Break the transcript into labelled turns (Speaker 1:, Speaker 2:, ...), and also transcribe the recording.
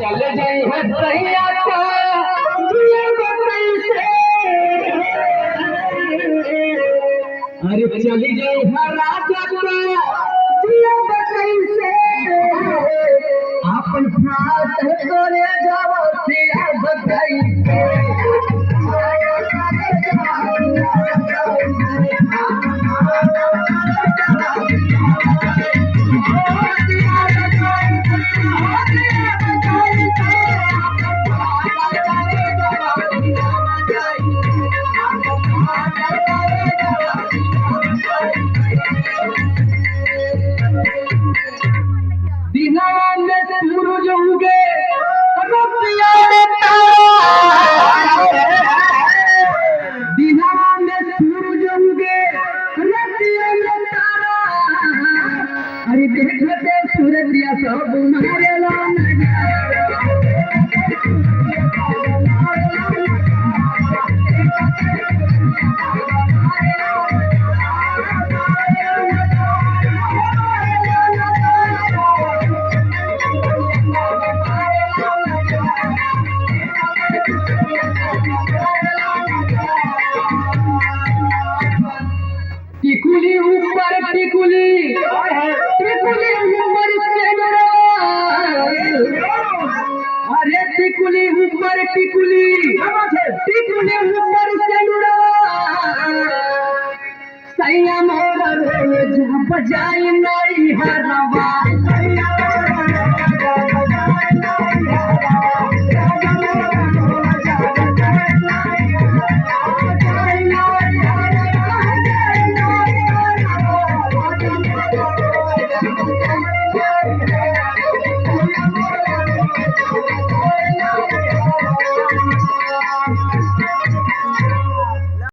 Speaker 1: चल जाई है सैया का जिया कैसे अरे चली जाई है राजा का जिया कैसे अपन फाट करे जाओ सिया कैसे अरे देखते सूरज सब मारेला टिकुली ऊपर टिकुली टिकुली ऊपर अरे टिकुली ऊपर टिकुली टिकुली ऊपर सैया मोर झप जाई नहीं हरवा